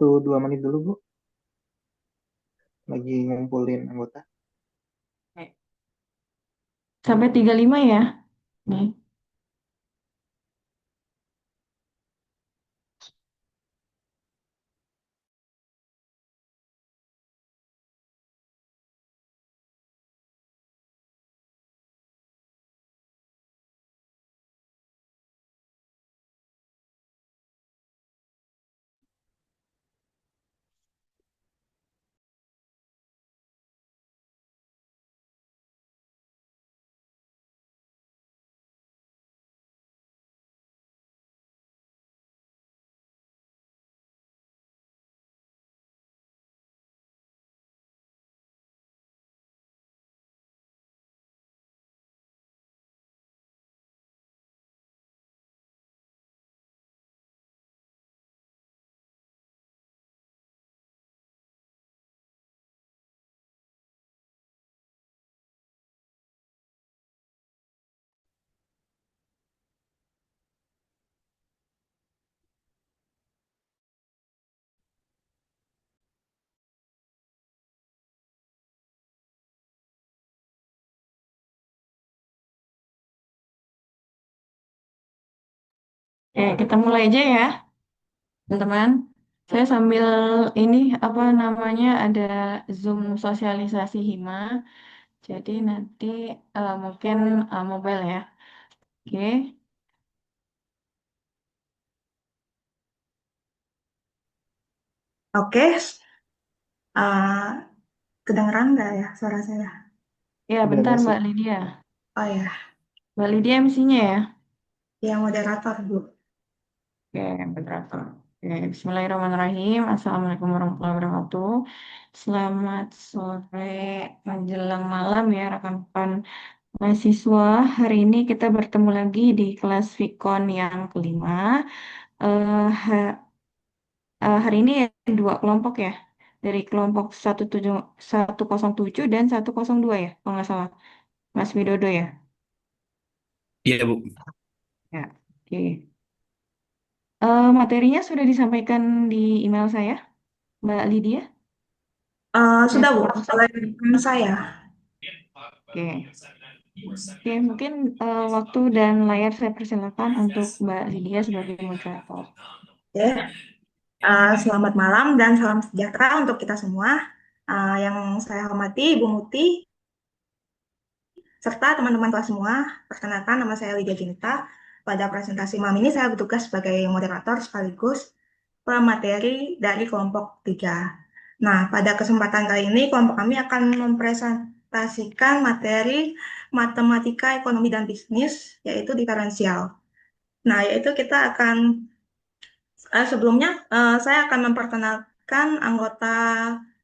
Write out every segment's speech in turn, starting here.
waktu 2 menit dulu, Bu. Lagi ngumpulin anggota. Oke. Sampai 35 ya. Nih. Oke, kita mulai aja ya, teman-teman. Saya sambil ini apa namanya ada Zoom sosialisasi Hima. Jadi nanti mungkin mobile ya. Oke. Oke, kedengeran nggak ya suara saya? Ya, bentar Kedengar sih. Mbak Lydia. Oh ya, Mbak Lydia MC-nya ya. yang moderator, Bu. Oke, moderator. Oke, Bismillahirrahmanirrahim. Assalamualaikum warahmatullahi wabarakatuh. Selamat sore menjelang malam ya rekan-rekan mahasiswa. Hari ini kita bertemu lagi di kelas Vikon yang kelima. Eh, ha- Hari ini ada dua kelompok ya. Dari kelompok 107 dan 102 ya, kalau nggak salah. Mas Widodo ya. Iya, Bu. Ya, oke. Materinya sudah disampaikan di email saya, Mbak Lydia. Sudah, Bu. Informasi. Oleh rekan saya. Oke, oke. Mungkin waktu dan layar saya persilakan untuk Mbak Lydia sebagai moderator. Oke, selamat malam dan salam sejahtera untuk kita semua. Yang saya hormati Ibu Muti, serta teman-teman kelas semua. Perkenalkan, nama saya Lydia Jinita. Pada presentasi malam ini saya bertugas sebagai moderator sekaligus pemateri dari kelompok 3. Nah, pada kesempatan kali ini kelompok kami akan mempresentasikan materi matematika, ekonomi, dan bisnis, yaitu diferensial. Nah, yaitu kita akan, sebelumnya saya akan memperkenalkan anggota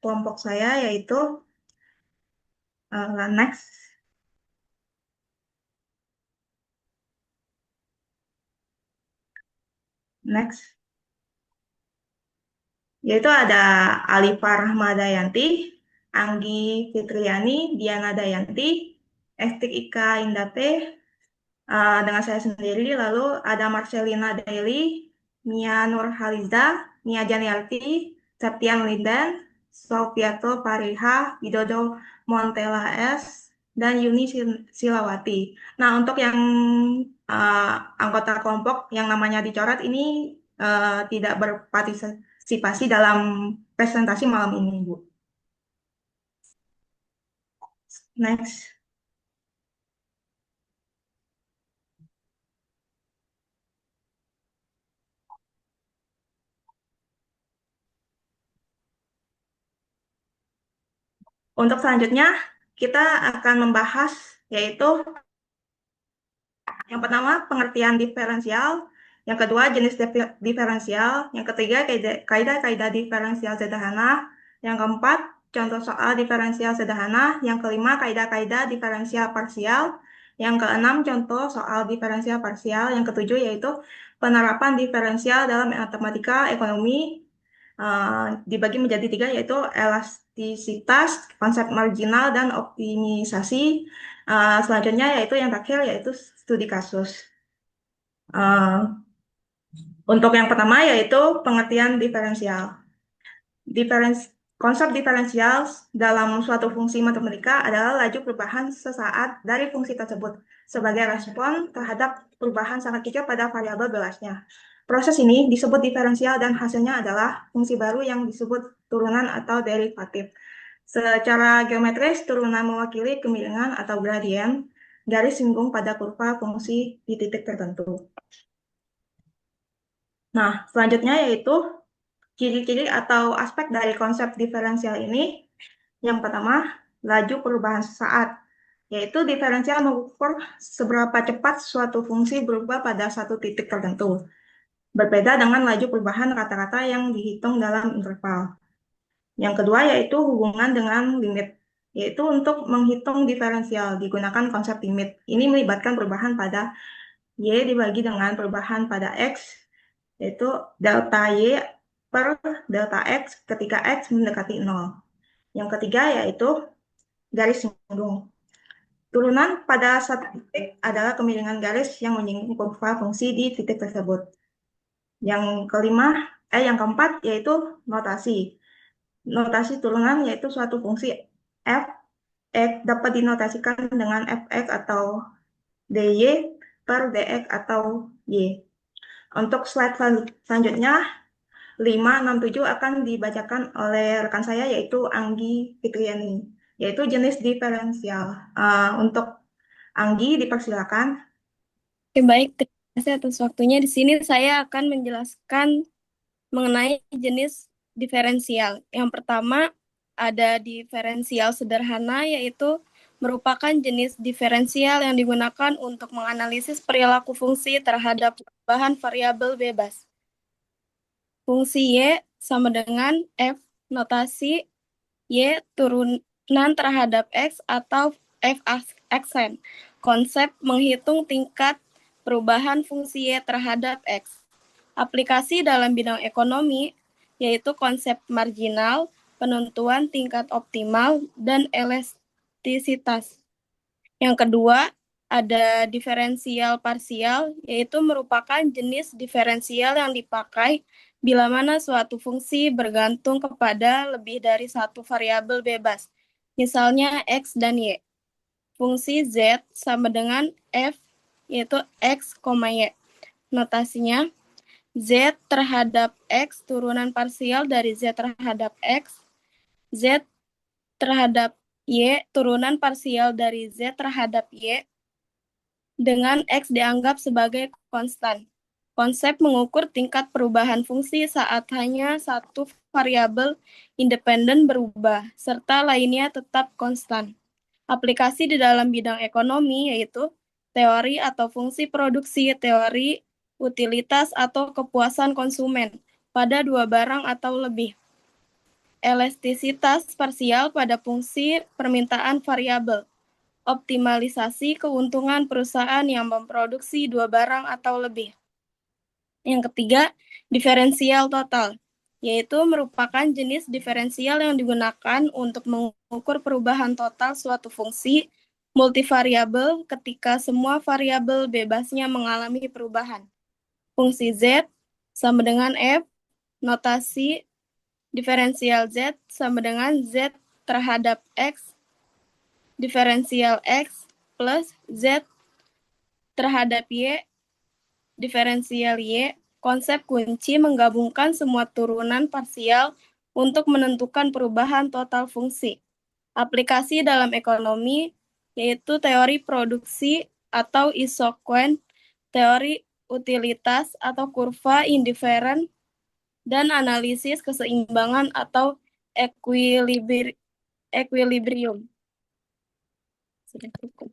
kelompok saya, yaitu next, next, yaitu ada Alifa Rahmadayanti, Anggi Fitriani, Diana Dayanti, Estik Ika Indate, dengan saya sendiri, lalu ada Marcelina Daily, Mia Nurhaliza, Nia Janiarti, Septian Lindan, Sofiato Fariha, Widodo Montella S, dan Yuni Silawati. Nah, untuk yang uh, anggota kelompok yang namanya dicoret ini tidak berpartisipasi dalam presentasi malam ini, Bu. Next. Untuk selanjutnya, kita akan membahas yaitu yang pertama, pengertian diferensial. Yang kedua, jenis diferensial. Yang ketiga, kaidah-kaidah diferensial sederhana. Yang keempat, contoh soal diferensial sederhana. Yang kelima, kaidah-kaidah diferensial parsial. Yang keenam, contoh soal diferensial parsial. Yang ketujuh, yaitu penerapan diferensial dalam matematika ekonomi. Dibagi menjadi tiga, yaitu elastisitas, konsep marginal, dan optimisasi. Selanjutnya yaitu yang terakhir yaitu studi kasus. Uh, untuk yang pertama yaitu pengertian diferensial. konsep diferensial dalam suatu fungsi matematika adalah laju perubahan sesaat dari fungsi tersebut sebagai respon terhadap perubahan sangat kecil pada variabel bebasnya. Proses ini disebut diferensial dan hasilnya adalah fungsi baru yang disebut turunan atau derivatif. Secara geometris, turunan mewakili kemiringan atau gradien garis singgung pada kurva fungsi di titik tertentu. Nah, selanjutnya yaitu ciri-ciri atau aspek dari konsep diferensial ini. Yang pertama, laju perubahan sesaat, yaitu diferensial mengukur seberapa cepat suatu fungsi berubah pada satu titik tertentu. Berbeda dengan laju perubahan rata-rata yang dihitung dalam interval. Yang kedua yaitu hubungan dengan limit, yaitu untuk menghitung diferensial digunakan konsep limit. Ini melibatkan perubahan pada Y dibagi dengan perubahan pada X, yaitu delta Y per delta X ketika X mendekati 0. Yang ketiga yaitu garis singgung. Turunan pada satu titik adalah kemiringan garis yang menyinggung kurva fungsi di titik tersebut. Yang keempat yaitu notasi. Notasi turunan yaitu suatu fungsi f x dapat dinotasikan dengan fx atau dy per dx atau y. Untuk slide selanjutnya 5, 6, 7 akan dibacakan oleh rekan saya yaitu Anggi Fitriani, yaitu jenis diferensial. Untuk Anggi dipersilakan. Oke, baik, terima kasih atas waktunya. Di sini saya akan menjelaskan mengenai jenis diferensial. Yang pertama ada diferensial sederhana, yaitu merupakan jenis diferensial yang digunakan untuk menganalisis perilaku fungsi terhadap perubahan variabel bebas. Fungsi Y sama dengan F notasi Y turunan terhadap X atau F aksen. Konsep menghitung tingkat perubahan fungsi Y terhadap X. Aplikasi dalam bidang ekonomi yaitu konsep marginal, penentuan tingkat optimal, dan elastisitas. Yang kedua, ada diferensial parsial, yaitu merupakan jenis diferensial yang dipakai bila mana suatu fungsi bergantung kepada lebih dari satu variabel bebas, misalnya X dan Y. Fungsi Z sama dengan F, yaitu X, Y. Notasinya, Z terhadap X turunan parsial dari Z terhadap X, Z terhadap Y turunan parsial dari Z terhadap Y, dengan X dianggap sebagai konstan. Konsep mengukur tingkat perubahan fungsi saat hanya satu variabel independen berubah, serta lainnya tetap konstan. Aplikasi di dalam bidang ekonomi yaitu teori atau fungsi produksi, teori utilitas atau kepuasan konsumen pada dua barang atau lebih. Elastisitas parsial pada fungsi permintaan variabel. Optimalisasi keuntungan perusahaan yang memproduksi dua barang atau lebih. Yang ketiga, diferensial total, yaitu merupakan jenis diferensial yang digunakan untuk mengukur perubahan total suatu fungsi multivariabel ketika semua variabel bebasnya mengalami perubahan. Fungsi Z sama dengan F, notasi diferensial Z sama dengan Z terhadap X, diferensial X plus Z terhadap Y, diferensial Y. Konsep kunci menggabungkan semua turunan parsial untuk menentukan perubahan total fungsi. Aplikasi dalam ekonomi yaitu teori produksi atau isoquen, teori utilitas atau kurva indiferen, dan analisis keseimbangan atau equilibrium. Sudah cukup.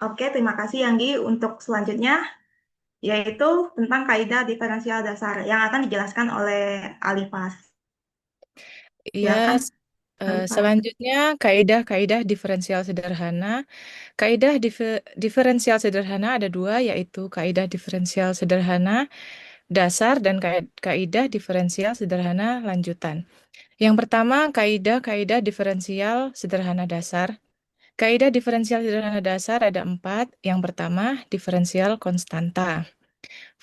Oke, terima kasih Anggi. Untuk selanjutnya yaitu tentang kaidah diferensial dasar yang akan dijelaskan oleh Alifas. Ya, Silakan. selanjutnya kaidah-kaidah diferensial sederhana. Kaidah diferensial sederhana ada dua, yaitu kaidah diferensial sederhana dasar dan kaidah diferensial sederhana lanjutan. Yang pertama, kaidah diferensial sederhana dasar. Kaidah diferensial sederhana dasar ada 4. Yang pertama, diferensial konstanta.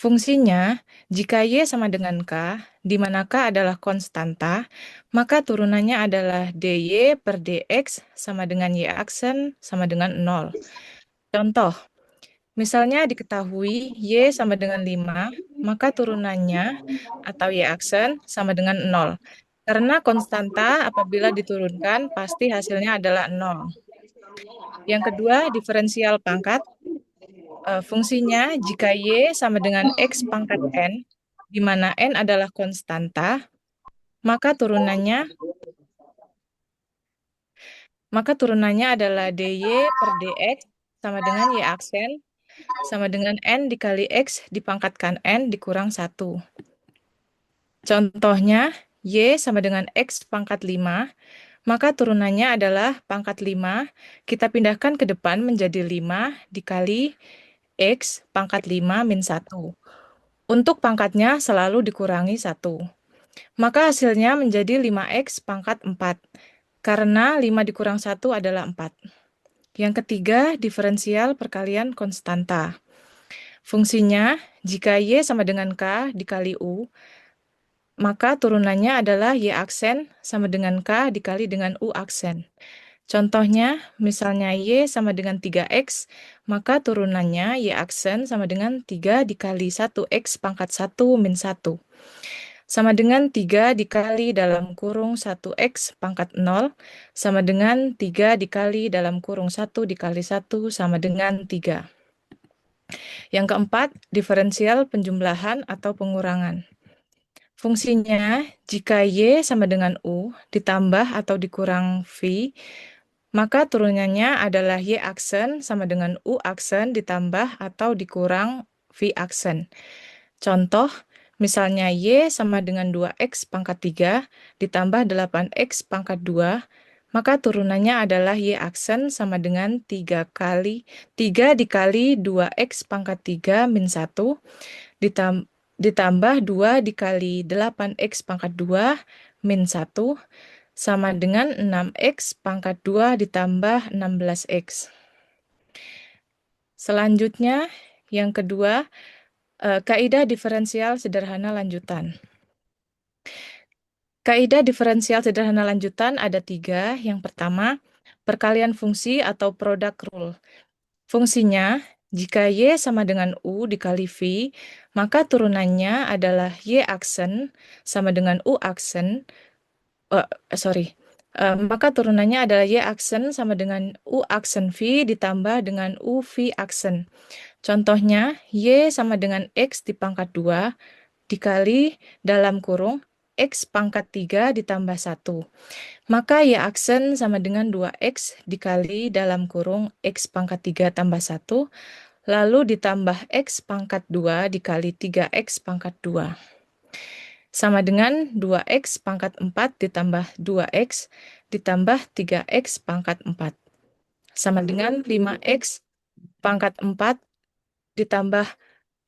Fungsinya, jika Y sama dengan K, di mana K adalah konstanta, maka turunannya adalah dy per dx sama dengan Y aksen sama dengan 0. Contoh, misalnya diketahui Y sama dengan 5, maka turunannya atau Y aksen sama dengan 0. Karena konstanta apabila diturunkan pasti hasilnya adalah 0. Yang kedua, diferensial pangkat. Fungsinya jika Y sama dengan X pangkat N, di mana N adalah konstanta, maka turunannya adalah dy per dx sama dengan Y aksen sama dengan N dikali X dipangkatkan N dikurang 1. Contohnya, Y sama dengan X pangkat 5, maka turunannya adalah pangkat 5, kita pindahkan ke depan menjadi 5 dikali X pangkat 5 min 1. Untuk pangkatnya selalu dikurangi 1. Maka hasilnya menjadi 5X pangkat 4, karena 5 dikurang 1 adalah 4. Yang ketiga, diferensial perkalian konstanta. Fungsinya, jika Y sama dengan K dikali U, maka turunannya adalah Y aksen sama dengan K dikali dengan U aksen. Contohnya, misalnya Y sama dengan 3X, maka turunannya Y aksen sama dengan 3 dikali 1X pangkat 1 min 1. Sama dengan 3 dikali dalam kurung 1X pangkat 0, sama dengan 3 dikali dalam kurung 1 dikali 1 sama dengan 3. Yang keempat, diferensial penjumlahan atau pengurangan. Fungsinya, jika Y sama dengan U ditambah atau dikurang V, maka turunannya adalah Y aksen sama dengan U aksen ditambah atau dikurang V aksen. Contoh, misalnya Y sama dengan 2X pangkat 3 ditambah 8X pangkat 2, maka turunannya adalah Y aksen sama dengan 3 dikali 2X pangkat 3 min 1 ditambah 2 dikali 8X pangkat 2 min 1 sama dengan 6X pangkat 2 ditambah 16X. Selanjutnya, yang kedua, kaidah diferensial sederhana lanjutan. Kaidah diferensial sederhana lanjutan ada 3. Yang pertama, perkalian fungsi atau product rule. Fungsinya, jika Y sama dengan U dikali V, maka turunannya adalah Y aksen sama dengan U aksen. Maka turunannya adalah Y aksen sama dengan U aksen V ditambah dengan U V aksen. Contohnya, Y sama dengan X dipangkat 2 dikali dalam kurung X pangkat 3 ditambah 1. Maka Y aksen sama dengan 2X dikali dalam kurung X pangkat 3 tambah 1, lalu ditambah X pangkat 2 dikali 3X pangkat 2. Sama dengan 2X pangkat 4 ditambah 2X ditambah 3X pangkat 4. Sama dengan 5X pangkat 4 ditambah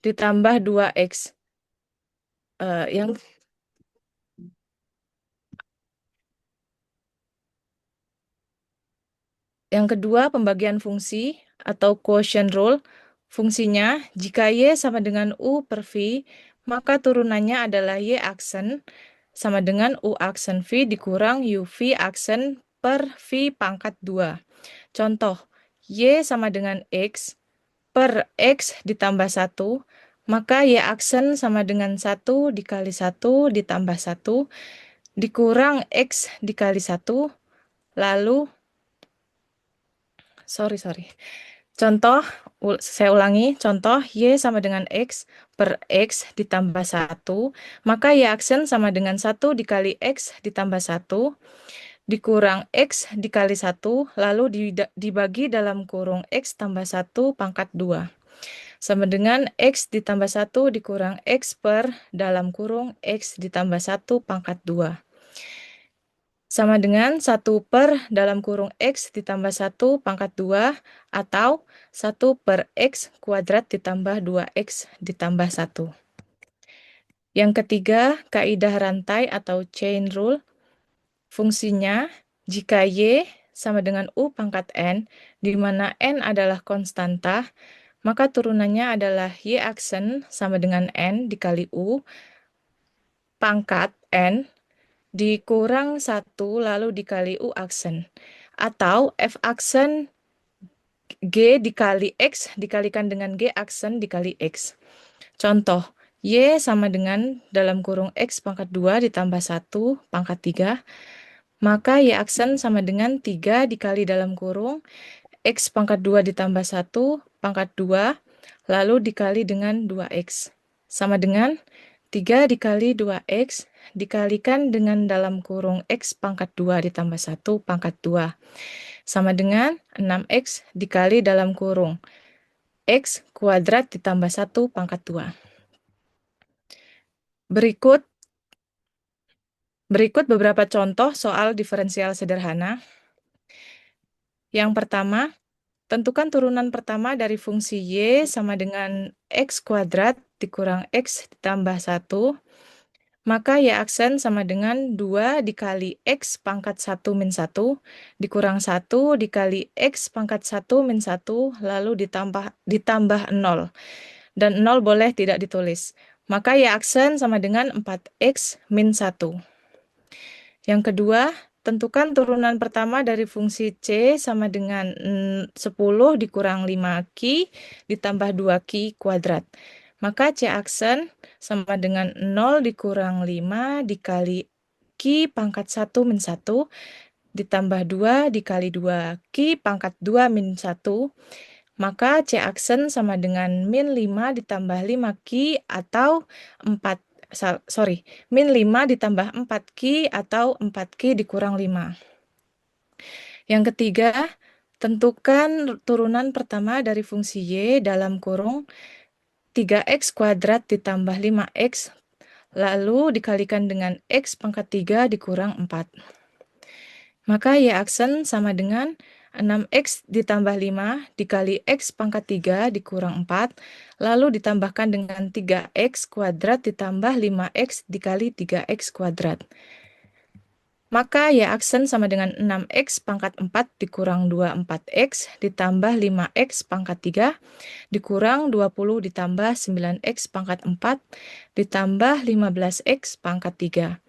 2X. Yang kedua, pembagian fungsi atau quotient rule. Fungsinya, jika Y sama dengan U per V, maka turunannya adalah Y aksen sama dengan U aksen V dikurang UV aksen per V pangkat 2. Contoh, Y sama dengan X per X ditambah 1, maka Y aksen sama dengan 1 dikali 1 ditambah 1 dikurang X dikali 1, lalu Contoh, saya ulangi, contoh Y sama dengan X per X ditambah 1, maka Y aksen sama dengan 1 dikali X ditambah 1, dikurang X dikali 1, lalu dibagi dalam kurung X tambah 1 pangkat 2. Sama dengan X ditambah 1 dikurang X per dalam kurung X ditambah 1 pangkat 2. Sama dengan 1 per dalam kurung X ditambah 1 pangkat 2 atau 1 per X kuadrat ditambah 2X ditambah 1. Yang ketiga, kaidah rantai atau chain rule. Fungsinya, jika Y sama dengan U pangkat N, di mana N adalah konstanta, maka turunannya adalah Y aksen sama dengan N dikali U pangkat N dikurang 1 lalu dikali U aksen. Atau F aksen G dikali X dikalikan dengan G aksen dikali X. Contoh, Y sama dengan dalam kurung X pangkat 2 ditambah 1 pangkat 3. Maka Y aksen sama dengan 3 dikali dalam kurung X pangkat 2 ditambah 1 pangkat 2 lalu dikali dengan 2X. Sama dengan 3 dikali 2X dikalikan dengan dalam kurung X pangkat 2 ditambah 1 pangkat 2. Sama dengan 6X dikali dalam kurung X kuadrat ditambah 1 pangkat 2. Berikut beberapa contoh soal diferensial sederhana. Yang pertama, tentukan turunan pertama dari fungsi Y sama dengan X kuadrat dikurang X ditambah 1. Maka Y aksen sama dengan 2 dikali X pangkat 1 min 1 dikurang 1 dikali X pangkat 1 min 1 lalu ditambah 0. Dan 0 boleh tidak ditulis. Maka Y aksen sama dengan 4X min 1. Yang kedua, tentukan turunan pertama dari fungsi C sama dengan 10 dikurang 5Q ditambah 2Q kuadrat. Maka C aksen sama dengan 0 dikurang 5 dikali Q pangkat 1 min 1 ditambah 2 dikali 2Q pangkat 2 min 1. Maka C aksen sama dengan min 5 ditambah 5Q atau min 5 ditambah 4Q atau 4Q dikurang 5. Yang ketiga, tentukan turunan pertama dari fungsi Y dalam kurung 3X kuadrat ditambah 5X lalu dikalikan dengan X pangkat 3 dikurang 4. Maka Y aksen sama dengan 6X ditambah 5 dikali X pangkat 3 dikurang 4, lalu ditambahkan dengan 3X kuadrat ditambah 5X dikali 3X kuadrat. Maka Y aksen sama dengan 6X pangkat 4 dikurang 24X ditambah 5X pangkat 3 dikurang 20 ditambah 9X pangkat 4 ditambah 15X pangkat 3.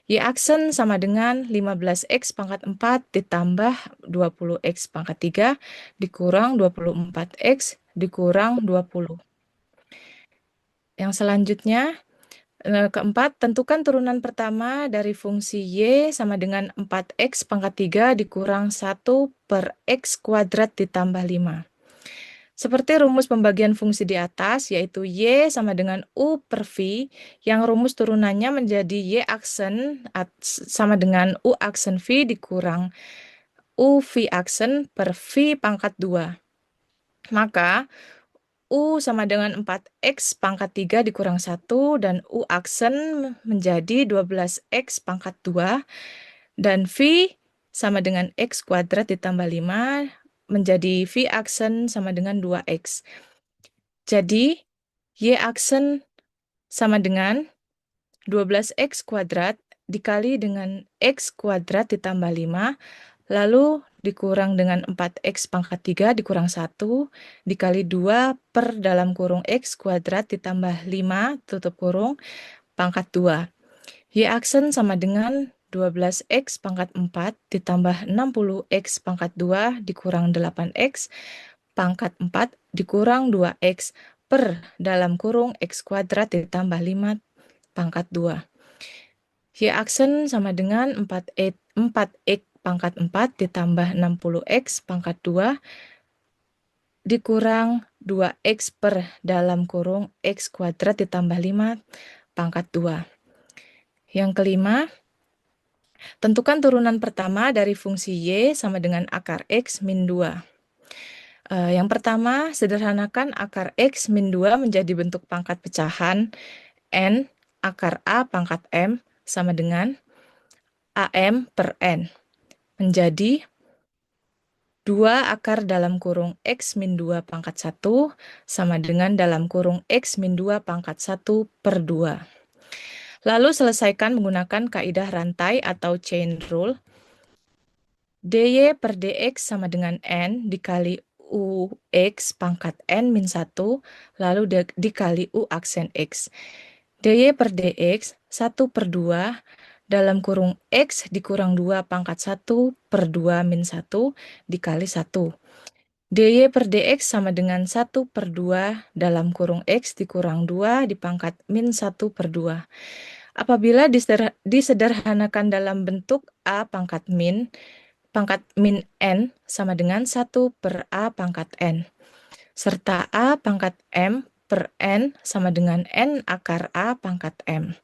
Y aksen sama dengan 15X pangkat 4 ditambah 20X pangkat 3 dikurang 24X dikurang 20. Yang selanjutnya, keempat, tentukan turunan pertama dari fungsi Y sama dengan 4X pangkat 3 dikurang 1 per X kuadrat ditambah 5. Seperti rumus pembagian fungsi di atas, yaitu Y sama dengan U per V, yang rumus turunannya menjadi Y aksen sama dengan U aksen V dikurang U V aksen per V pangkat 2. Maka, U sama dengan 4X pangkat 3 dikurang 1, dan U aksen menjadi 12X pangkat 2, dan V sama dengan X kuadrat ditambah 5, menjadi V aksen sama dengan 2X. Jadi, Y aksen sama dengan 12X kuadrat dikali dengan X kuadrat ditambah 5, lalu dikurang dengan 4X pangkat 3 dikurang 1, dikali 2 per dalam kurung X kuadrat ditambah 5, tutup kurung, pangkat 2. Y aksen sama dengan 12X pangkat 4 ditambah 60X pangkat 2 dikurang 8X pangkat 4 dikurang 2X per dalam kurung X kuadrat ditambah 5 pangkat 2. Y aksen sama dengan 4X pangkat 4 ditambah 60X pangkat 2 dikurang 2X per dalam kurung X kuadrat ditambah 5 pangkat 2. Yang kelima, tentukan turunan pertama dari fungsi Y sama dengan akar X min 2. Yang pertama, sederhanakan akar X min 2 menjadi bentuk pangkat pecahan N akar A pangkat M sama dengan AM per N. Menjadi 2 akar dalam kurung X min 2 pangkat 1 sama dengan dalam kurung X min 2 pangkat 1 per 2. Lalu selesaikan menggunakan kaidah rantai atau chain rule. DY per DX sama dengan N dikali UX pangkat N min 1, lalu dikali U aksen X. DY per DX 1 per 2 dalam kurung X dikurang 2 pangkat 1 per 2 min 1 dikali 1. DY per DX sama dengan 1 per 2 dalam kurung X dikurang 2 dipangkat min 1 per 2. Apabila disederhanakan dalam bentuk A pangkat min N sama dengan 1 per A pangkat N, serta A pangkat M per N sama dengan N akar A pangkat M.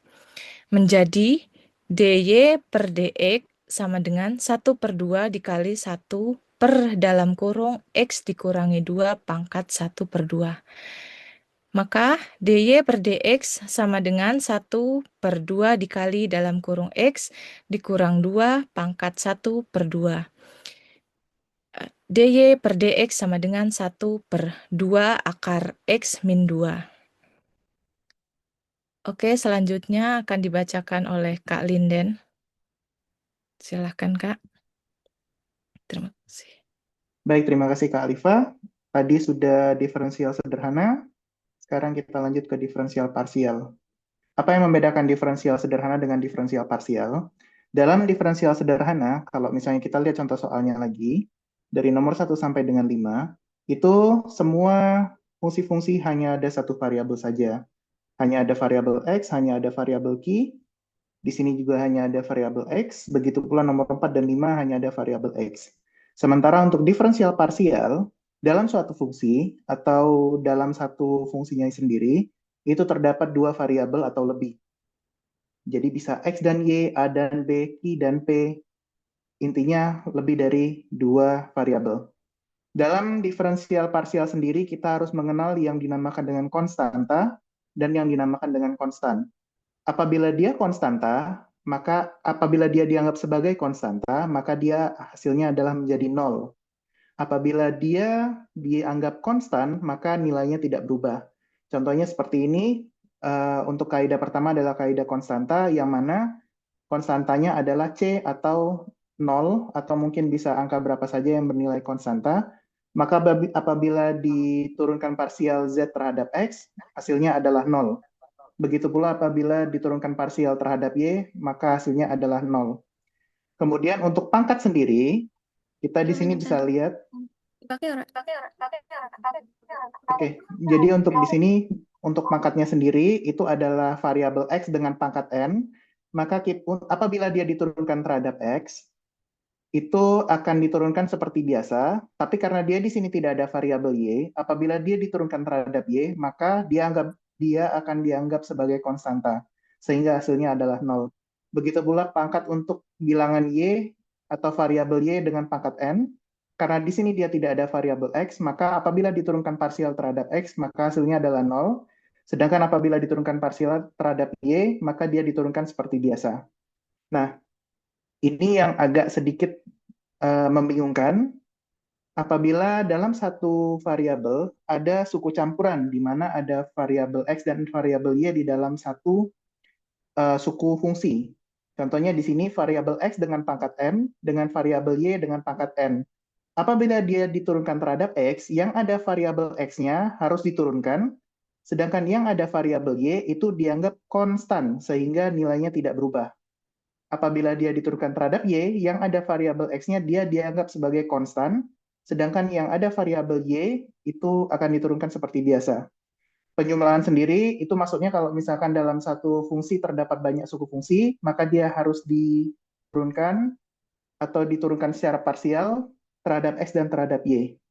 Menjadi DY per DX sama dengan 1 per 2 dikali 1 per dalam kurung X dikurangi 2 pangkat 1 per 2. Maka DY per DX sama dengan 1 per 2 dikali dalam kurung X dikurang 2 pangkat 1 per 2. DY per DX sama dengan 1 per 2 akar X min 2. Oke, selanjutnya akan dibacakan oleh Kak Linden. Silahkan, Kak. Terima kasih. Baik, terima kasih Kak Alifa. Tadi sudah diferensial sederhana, sekarang kita lanjut ke diferensial parsial. Apa yang membedakan diferensial sederhana dengan diferensial parsial? Dalam diferensial sederhana, kalau misalnya kita lihat contoh soalnya lagi, dari nomor 1 sampai dengan 5, itu semua fungsi-fungsi hanya ada satu variabel saja. Hanya ada variabel X, hanya ada variabel Q, di sini juga hanya ada variabel X, begitu pula nomor 4 dan 5 hanya ada variabel X. Sementara untuk diferensial parsial, dalam suatu fungsi atau dalam satu fungsinya sendiri, itu terdapat dua variabel atau lebih. Jadi bisa X dan Y, A dan B, Q dan P. Intinya lebih dari dua variabel. Dalam diferensial parsial sendiri, kita harus mengenal yang dinamakan dengan konstanta dan yang dinamakan dengan konstan. Apabila dia konstanta, maka apabila dia dianggap sebagai konstanta, maka dia hasilnya adalah menjadi 0. Apabila dia dianggap konstan, maka nilainya tidak berubah. Contohnya seperti ini, untuk kaidah pertama adalah kaidah konstanta, yang mana konstantanya adalah C atau 0, atau mungkin bisa angka berapa saja yang bernilai konstanta. Maka apabila diturunkan parsial Z terhadap X, hasilnya adalah 0. Begitu pula apabila diturunkan parsial terhadap Y, maka hasilnya adalah 0. Kemudian untuk pangkat sendiri, kita di sini bisa lihat. Oke, jadi untuk di sini, untuk pangkatnya sendiri, itu adalah variabel X dengan pangkat N. Maka apabila dia diturunkan terhadap X, itu akan diturunkan seperti biasa, tapi karena dia di sini tidak ada variabel Y, apabila dia diturunkan terhadap Y, maka dia akan dianggap sebagai konstanta, sehingga hasilnya adalah 0. Begitu pula pangkat untuk bilangan Y atau variabel Y dengan pangkat N, karena di sini dia tidak ada variabel X, maka apabila diturunkan parsial terhadap X, maka hasilnya adalah 0. Sedangkan apabila diturunkan parsial terhadap Y, maka dia diturunkan seperti biasa. Nah, ini yang agak sedikit membingungkan. Apabila dalam satu variabel ada suku campuran, di mana ada variabel X dan variabel Y di dalam satu suku fungsi. Contohnya di sini variabel X dengan pangkat M dengan variabel Y dengan pangkat N. Apabila dia diturunkan terhadap X, yang ada variabel X-nya harus diturunkan, sedangkan yang ada variabel Y itu dianggap konstan, sehingga nilainya tidak berubah. Apabila dia diturunkan terhadap Y, yang ada variabel X-nya dia dianggap sebagai konstan, sedangkan yang ada variabel Y itu akan diturunkan seperti biasa. Penyumlahan sendiri itu maksudnya kalau misalkan dalam satu fungsi terdapat banyak suku fungsi, maka dia harus diturunkan atau diturunkan secara parsial terhadap X dan terhadap Y.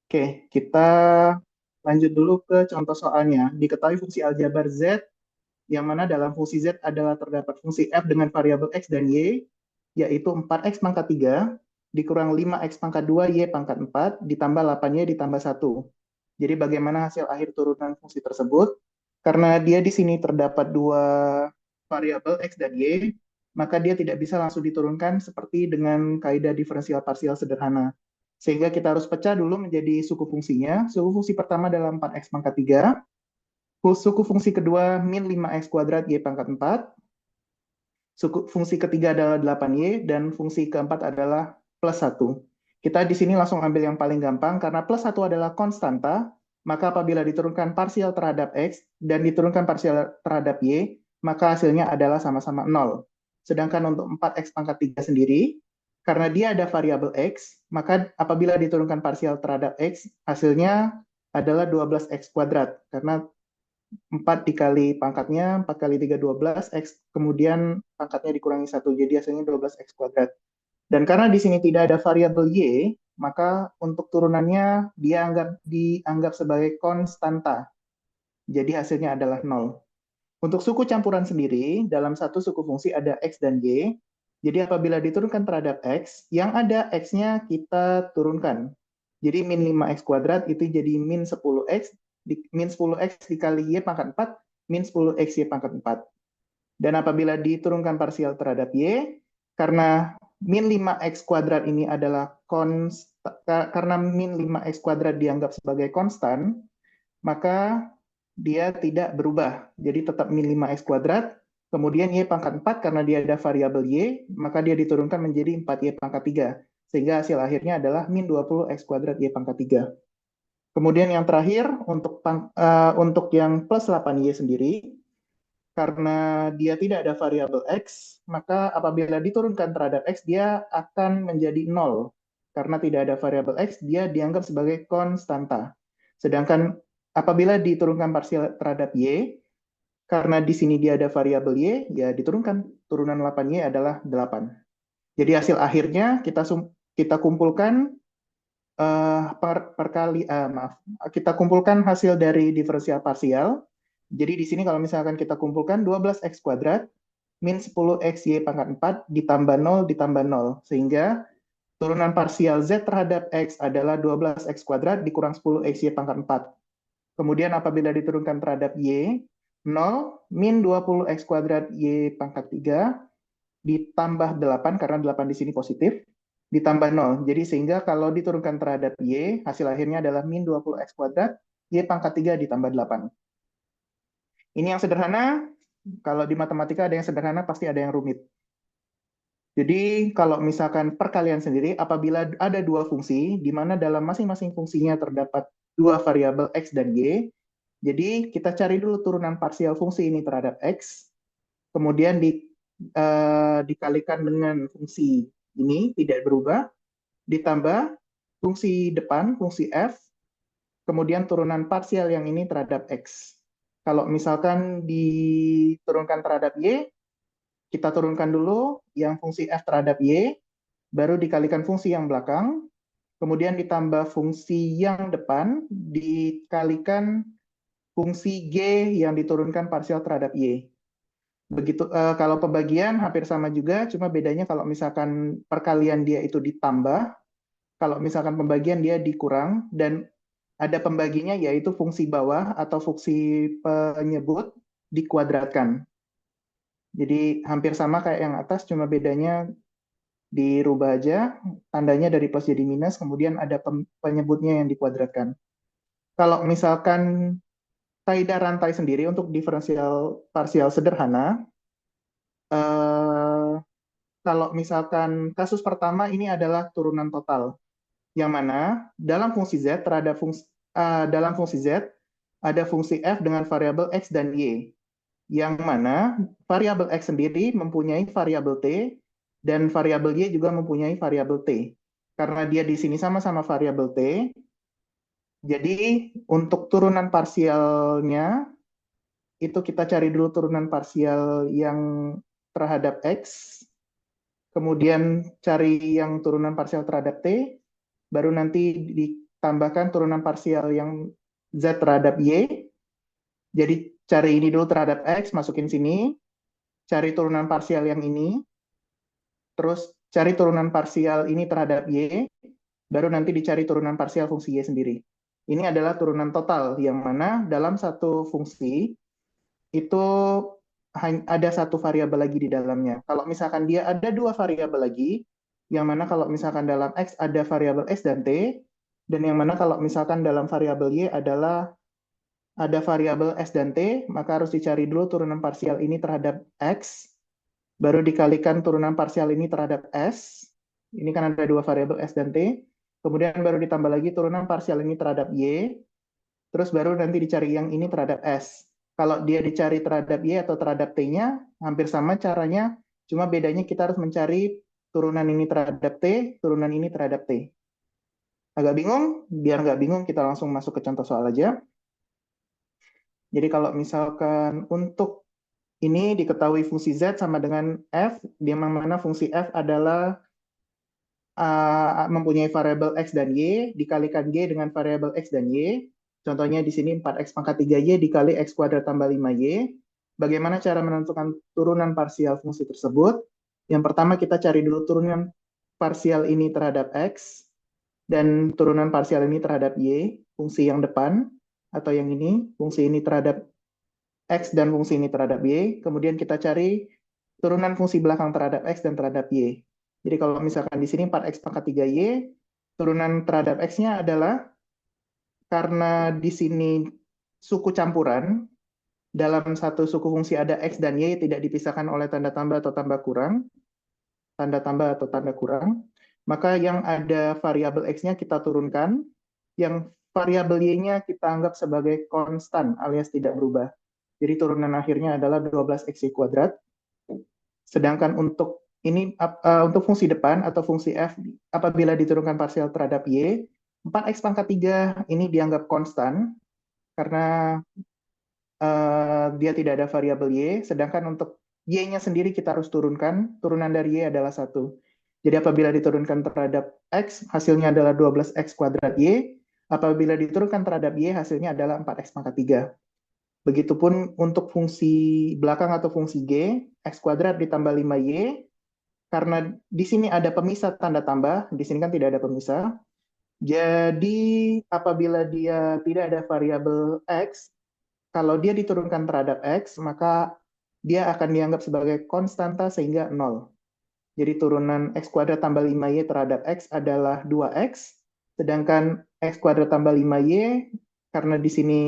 Oke, kita lanjut dulu ke contoh soalnya. Diketahui fungsi aljabar Z, yang mana dalam fungsi Z adalah terdapat fungsi F dengan variabel X dan Y, yaitu 4X pangkat 3, dikurang 5X pangkat 2, Y pangkat 4, ditambah 8Y ditambah 1. Jadi bagaimana hasil akhir turunan fungsi tersebut? Karena dia di sini terdapat dua variabel X dan Y, maka dia tidak bisa langsung diturunkan seperti dengan kaidah diferensial parsial sederhana. Sehingga kita harus pecah dulu menjadi suku fungsinya. Suku fungsi pertama adalah 4X pangkat 3. Suku fungsi kedua min 5X kuadrat Y pangkat 4. Suku fungsi ketiga adalah 8Y, dan fungsi keempat adalah plus 1. Kita di sini langsung ambil yang paling gampang, karena plus 1 adalah konstanta, maka apabila diturunkan parsial terhadap X dan diturunkan parsial terhadap Y, maka hasilnya adalah sama-sama 0. Sedangkan untuk 4X pangkat 3 sendiri, karena dia ada variabel X, maka apabila diturunkan parsial terhadap X, hasilnya adalah 12X kuadrat, karena 4 dikali pangkatnya, 4 kali 3, 12, X, kemudian pangkatnya dikurangi 1, jadi hasilnya 12X kuadrat. Dan karena di sini tidak ada variabel Y, maka untuk turunannya dia dianggap sebagai konstanta. Jadi hasilnya adalah 0. Untuk suku campuran sendiri, dalam satu suku fungsi ada X dan Y. Jadi apabila diturunkan terhadap X, yang ada X-nya kita turunkan. Jadi min 5X kuadrat itu jadi min 10X, min 10X dikali Y pangkat 4, min 10X Y pangkat 4. Dan apabila diturunkan parsial terhadap Y, karena min 5X kuadrat ini adalah karena min 5X kuadrat dianggap sebagai konstan, maka dia tidak berubah. Jadi tetap min 5X kuadrat, kemudian Y pangkat 4 karena dia ada variabel Y, maka dia diturunkan menjadi 4Y pangkat 3. Sehingga hasil akhirnya adalah min 20X kuadrat Y pangkat 3. Kemudian yang terakhir, untuk yang plus 8Y sendiri, karena dia tidak ada variabel X, maka apabila diturunkan terhadap X, dia akan menjadi 0. Karena tidak ada variabel X, dia dianggap sebagai konstanta. Sedangkan apabila diturunkan parsial terhadap Y, karena di sini dia ada variabel Y, ya diturunkan. Turunan 8Y adalah 8. Jadi hasil akhirnya kita kumpulkan kita kumpulkan hasil dari diferensial parsial. Jadi di sini kalau misalkan kita kumpulkan 12X kuadrat min 10X Y pangkat 4 ditambah 0 ditambah 0. Sehingga turunan parsial Z terhadap X adalah 12X kuadrat dikurang 10X Y pangkat 4. Kemudian apabila diturunkan terhadap Y, 0 min 20X kuadrat Y pangkat 3 ditambah 8, karena 8 di sini positif, ditambah 0. Jadi sehingga kalau diturunkan terhadap Y, hasil akhirnya adalah min 20X kuadrat, Y pangkat 3 ditambah 8. Ini yang sederhana. Kalau di matematika ada yang sederhana, pasti ada yang rumit. Jadi kalau misalkan perkalian sendiri, apabila ada dua fungsi, di mana dalam masing-masing fungsinya terdapat dua variabel X dan Y, jadi kita cari dulu turunan parsial fungsi ini terhadap X, kemudian dikalikan dengan fungsi ini tidak berubah, ditambah fungsi depan, fungsi F, kemudian turunan parsial yang ini terhadap X. Kalau misalkan diturunkan terhadap Y, kita turunkan dulu yang fungsi F terhadap Y, baru dikalikan fungsi yang belakang, kemudian ditambah fungsi yang depan, dikalikan fungsi G yang diturunkan parsial terhadap Y. Begitu kalau pembagian hampir sama juga, cuma bedanya kalau misalkan perkalian dia itu ditambah, kalau misalkan pembagian dia dikurang, dan ada pembaginya yaitu fungsi bawah atau fungsi penyebut dikuadratkan. Jadi hampir sama kayak yang atas, cuma bedanya dirubah aja, tandanya dari plus jadi minus, kemudian ada penyebutnya yang dikuadratkan. Kalau misalkan kaidah rantai sendiri untuk diferensial parsial sederhana, kalau misalkan kasus pertama ini adalah turunan total, yang mana dalam fungsi Z dalam fungsi Z ada fungsi F dengan variabel X dan Y, yang mana variabel X sendiri mempunyai variabel T dan variabel Y juga mempunyai variabel T. Karena dia di sini sama-sama variabel T, jadi untuk turunan parsialnya itu kita cari dulu turunan parsial yang terhadap X, kemudian cari yang turunan parsial terhadap T, baru nanti ditambahkan turunan parsial yang Z terhadap Y. Jadi cari ini dulu terhadap X, masukin sini, cari turunan parsial yang ini, terus cari turunan parsial ini terhadap Y, baru nanti dicari turunan parsial fungsi Y sendiri. Ini adalah turunan total, yang mana dalam satu fungsi itu ada satu variabel lagi di dalamnya. Kalau misalkan dia ada dua variabel lagi, yang mana kalau misalkan dalam X ada variabel X dan T, dan yang mana kalau misalkan dalam variabel Y ada variabel S dan T, maka harus dicari dulu turunan parsial ini terhadap X, baru dikalikan turunan parsial ini terhadap S. Ini kan ada dua variabel S dan T, kemudian baru ditambah lagi turunan parsial ini terhadap Y, terus baru nanti dicari yang ini terhadap S. Kalau dia dicari terhadap Y atau terhadap T-nya, hampir sama caranya, cuma bedanya kita harus mencari turunan ini terhadap T, turunan ini terhadap T. Agak bingung? Biar nggak bingung, kita langsung masuk ke contoh soal aja. Jadi kalau misalkan untuk ini diketahui fungsi Z sama dengan F, di mana fungsi F adalah mempunyai variabel X dan Y, dikalikan G dengan variabel X dan Y. Contohnya di sini 4X pangkat 3Y dikali X kuadrat tambah 5Y. Bagaimana cara menentukan turunan parsial fungsi tersebut? Yang pertama kita cari dulu turunan parsial ini terhadap X, dan turunan parsial ini terhadap Y, fungsi yang depan, atau yang ini, fungsi ini terhadap X dan fungsi ini terhadap Y. Kemudian kita cari turunan fungsi belakang terhadap X dan terhadap Y. Jadi kalau misalkan di sini 4X pangkat 3Y, turunan terhadap X-nya adalah, karena di sini suku campuran, dalam satu suku fungsi ada X dan Y tidak dipisahkan oleh tanda tambah atau tanda kurang, maka yang ada variabel X-nya kita turunkan, yang variabel Y-nya kita anggap sebagai konstan alias tidak berubah. Jadi turunan akhirnya adalah 12XY kuadrat. Sedangkan untuk ini untuk fungsi depan atau fungsi F, apabila diturunkan parsial terhadap Y, 4X pangkat 3 ini dianggap konstan karena dia tidak ada variabel Y, sedangkan untuk Y-nya sendiri kita harus turunkan, turunan dari Y adalah 1. Jadi apabila diturunkan terhadap X, hasilnya adalah 12X kuadrat Y. Apabila diturunkan terhadap Y, hasilnya adalah 4X pangkat 3. Begitupun untuk fungsi belakang atau fungsi G, X kuadrat ditambah 5Y. Karena di sini ada pemisah tanda tambah, di sini kan tidak ada pemisah. Jadi apabila dia tidak ada variabel X, kalau dia diturunkan terhadap X, maka dia akan dianggap sebagai konstanta sehingga 0. Jadi turunan X kuadrat tambah 5Y terhadap X adalah 2X, sedangkan X kuadrat tambah 5Y, karena di sini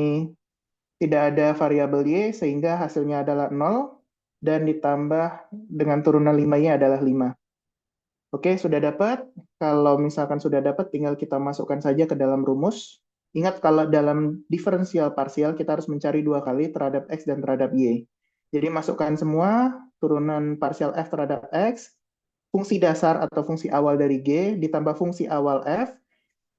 tidak ada variabel Y, sehingga hasilnya adalah 0, dan ditambah dengan turunan 5Y adalah 5. Oke, sudah dapat? Kalau misalkan sudah dapat, tinggal kita masukkan saja ke dalam rumus. Ingat, kalau dalam diferensial parsial, kita harus mencari 2 kali terhadap X dan terhadap Y. Jadi masukkan semua, turunan parsial F terhadap X, fungsi dasar atau fungsi awal dari G, ditambah fungsi awal F,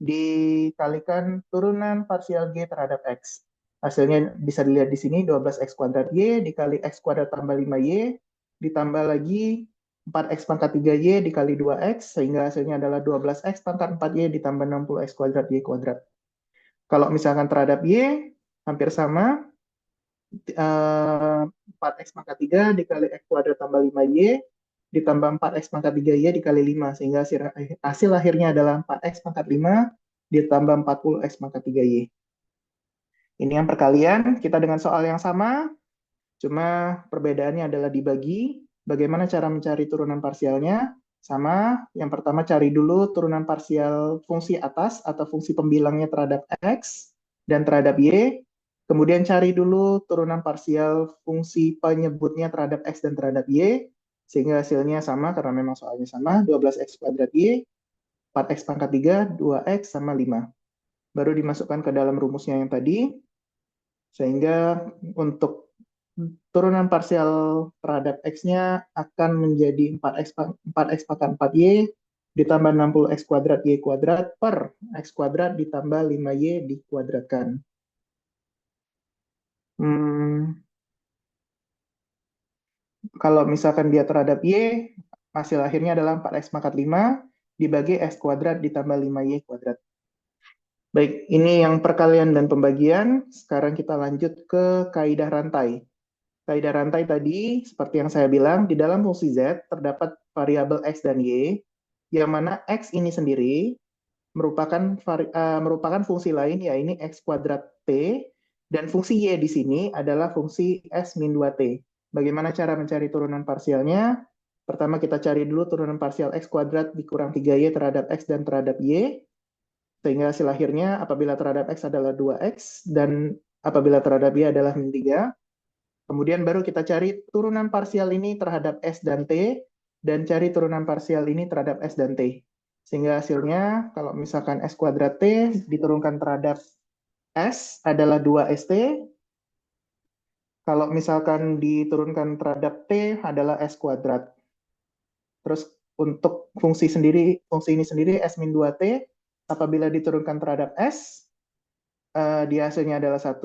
dikalikan turunan parsial G terhadap X. Hasilnya bisa dilihat di sini, 12X kuadrat Y dikali X kuadrat tambah 5Y, ditambah lagi 4X pangkat 3Y dikali 2X, sehingga hasilnya adalah 12X pangkat 4Y ditambah 60X kuadrat Y kuadrat. Kalau misalkan terhadap Y, hampir sama, 4X pangkat 3 dikali X kuadrat tambah 5Y, ditambah 4X pangkat 3Y dikali 5, sehingga hasil akhirnya adalah 4X pangkat 5 ditambah 40X pangkat 3Y. Ini yang perkalian, kita dengan soal yang sama, cuma perbedaannya adalah dibagi. Bagaimana cara mencari turunan parsialnya? Sama, yang pertama cari dulu turunan parsial fungsi atas atau fungsi pembilangnya terhadap X dan terhadap Y. Kemudian cari dulu turunan parsial fungsi penyebutnya terhadap X dan terhadap Y. Sehingga hasilnya sama, karena memang soalnya sama, 12X kuadrat Y, 4X pangkat 3, 2X sama 5. Baru dimasukkan ke dalam rumusnya yang tadi. Sehingga untuk turunan parsial terhadap X-nya akan menjadi 4X pangkat 4Y ditambah 60X kuadrat Y kuadrat per X kuadrat ditambah 5Y dikuadratkan. Kalau misalkan dia terhadap Y, hasil akhirnya adalah 4X pangkat 5 dibagi X kuadrat ditambah 5Y kuadrat. Baik, ini yang perkalian dan pembagian. Sekarang kita lanjut ke kaidah rantai. Kaidah rantai tadi, seperti yang saya bilang, di dalam fungsi Z terdapat variabel X dan Y, yang mana X ini sendiri merupakan fungsi lain, yaitu X kuadrat T, dan fungsi Y di sini adalah fungsi S-2T. Bagaimana cara mencari turunan parsialnya? Pertama kita cari dulu turunan parsial X kuadrat dikurang 3Y terhadap X dan terhadap Y, sehingga hasil akhirnya apabila terhadap X adalah 2X, dan apabila terhadap Y adalah min 3. Kemudian baru kita cari turunan parsial ini terhadap S dan T, dan cari turunan parsial ini terhadap S dan T. Sehingga hasilnya kalau misalkan S kuadrat T diturunkan terhadap S adalah 2ST. Kalau misalkan diturunkan terhadap T adalah S kuadrat. Terus untuk fungsi ini sendiri S min 2T, apabila diturunkan terhadap S, dia hasilnya adalah 1.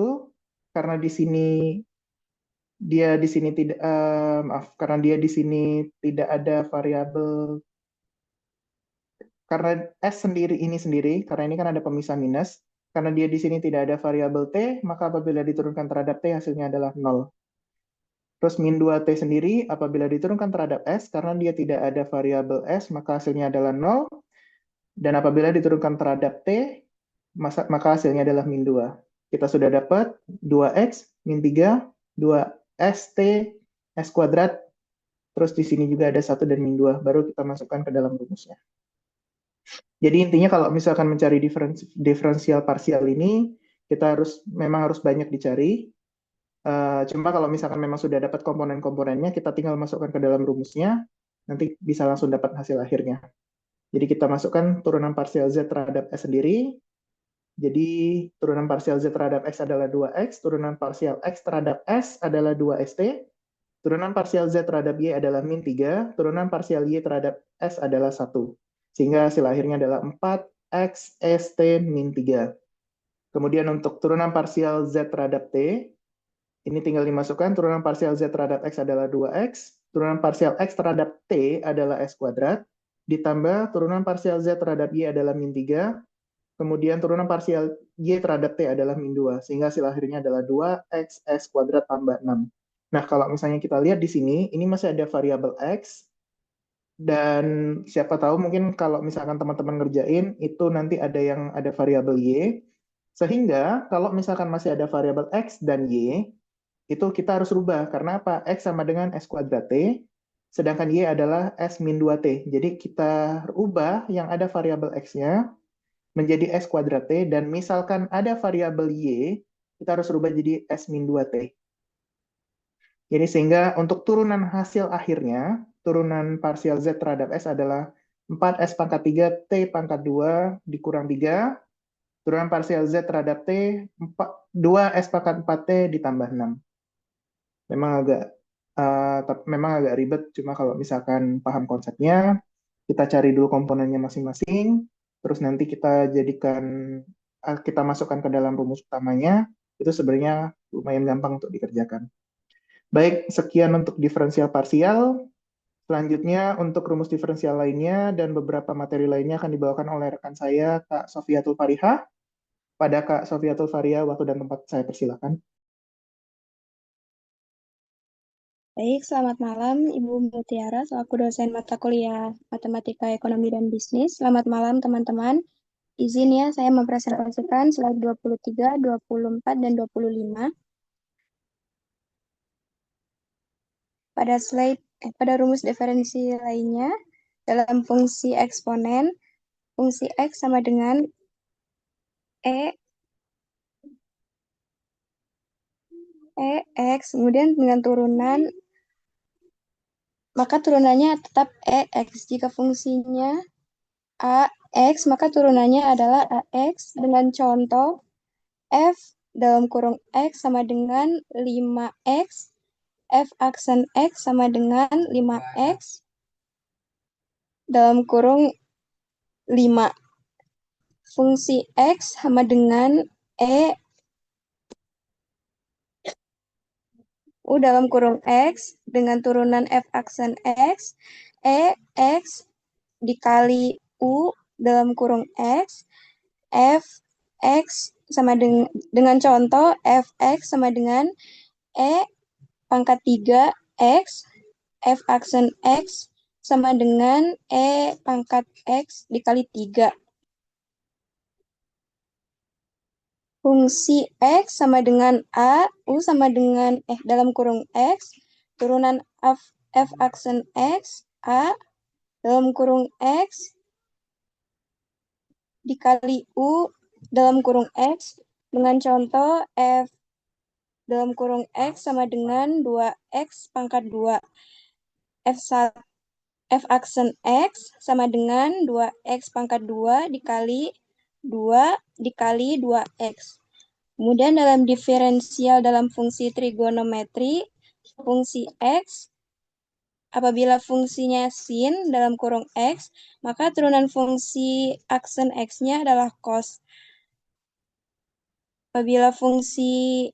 Karena di sini tidak karena dia di sini tidak ada variabel, karena S ini sendiri, karena ini kan ada pemisah minus, karena dia di sini tidak ada variabel T, maka apabila diturunkan terhadap T hasilnya adalah 0. Terus min 2T sendiri apabila diturunkan terhadap S, karena dia tidak ada variabel S, maka hasilnya adalah 0. Dan apabila diturunkan terhadap T, maka hasilnya adalah min 2. Kita sudah dapat 2X min 3, 2ST, S kuadrat, terus di sini juga ada 1 dan min 2, baru kita masukkan ke dalam rumusnya. Jadi intinya kalau misalkan mencari diferensial parsial ini, kita memang harus banyak dicari. Cuma kalau misalkan memang sudah dapat komponen-komponennya, kita tinggal masukkan ke dalam rumusnya, nanti bisa langsung dapat hasil akhirnya. Jadi kita masukkan turunan parsial Z terhadap S sendiri. Jadi turunan parsial Z terhadap X adalah 2X, turunan parsial X terhadap S adalah 2ST, turunan parsial Z terhadap Y adalah min 3, turunan parsial Y terhadap S adalah 1. Sehingga hasil akhirnya adalah 4X ST min 3. Kemudian untuk turunan parsial Z terhadap T, ini tinggal dimasukkan, turunan parsial Z terhadap X adalah 2X, turunan parsial X terhadap T adalah S kuadrat, ditambah turunan parsial Z terhadap Y adalah min 3, kemudian turunan parsial Y terhadap T adalah min 2, sehingga hasil akhirnya adalah 2X S kuadrat tambah 6. Nah, kalau misalnya kita lihat di sini, ini masih ada variabel X, dan siapa tahu mungkin kalau misalkan teman-teman ngerjain, itu nanti ada variabel Y, sehingga kalau misalkan masih ada variabel X dan Y, itu kita harus rubah. Karena apa? X sama dengan S kuadrat T, sedangkan Y adalah S min 2T. Jadi kita rubah yang ada variabel X-nya menjadi S kuadrat T, dan misalkan ada variabel Y, kita harus rubah jadi S min 2T. Jadi sehingga untuk turunan hasil akhirnya, turunan parsial Z terhadap S adalah 4S pangkat 3 T pangkat 2 dikurang 3, turunan parsial Z terhadap T 2S pangkat 4T ditambah 6. Memang agak ribet, cuma kalau misalkan paham konsepnya, kita cari dulu komponennya masing-masing, terus nanti kita masukkan ke dalam rumus utamanya, itu sebenarnya lumayan gampang untuk dikerjakan. Baik, sekian untuk diferensial parsial. Selanjutnya untuk rumus diferensial lainnya dan beberapa materi lainnya akan dibawakan oleh rekan saya, Kak Sofiatul Farihah. Pada Kak Sofiatul Farihah, waktu dan tempat saya persilakan. Baik, selamat malam Ibu Mutiara, selaku dosen mata kuliah Matematika, Ekonomi, dan Bisnis. Selamat malam teman-teman. Izin ya, saya mempresentasikan slide 23, 24, dan 25. Pada rumus diferensi lainnya, dalam fungsi eksponen, fungsi X sama dengan X, kemudian dengan turunan, maka turunannya tetap EX. Jika fungsinya AX, maka turunannya adalah AX dengan contoh F dalam kurung X sama dengan 5X, F aksen X sama dengan 5X dalam kurung 5. Fungsi X sama dengan U dalam kurung X dengan turunan F aksen X, X dikali U dalam kurung X, F X sama dengan contoh Fx sama dengan pangkat 3 X, F aksen X sama dengan pangkat X dikali 3. Fungsi X sama dengan A, U sama dengan dalam kurung X, turunan F aksen X, A dalam kurung X dikali U dalam kurung X dengan contoh F dalam kurung X sama dengan 2X pangkat 2. f aksen x sama dengan 2x pangkat 2 dikali 2 dikali 2x. Kemudian dalam diferensial dalam fungsi trigonometri, fungsi x, apabila fungsinya sin dalam kurung x, maka turunan fungsi aksen x-nya adalah cos. Apabila fungsinya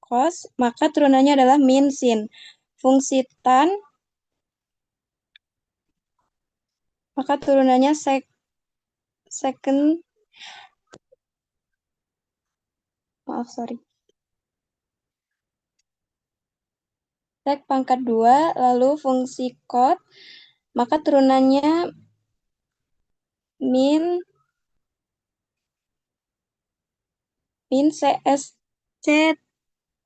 cos, maka turunannya adalah min sin. Fungsi tan, maka turunannya second, maaf, sorry. Sek pangkat 2, lalu fungsi cot, maka turunannya min CSC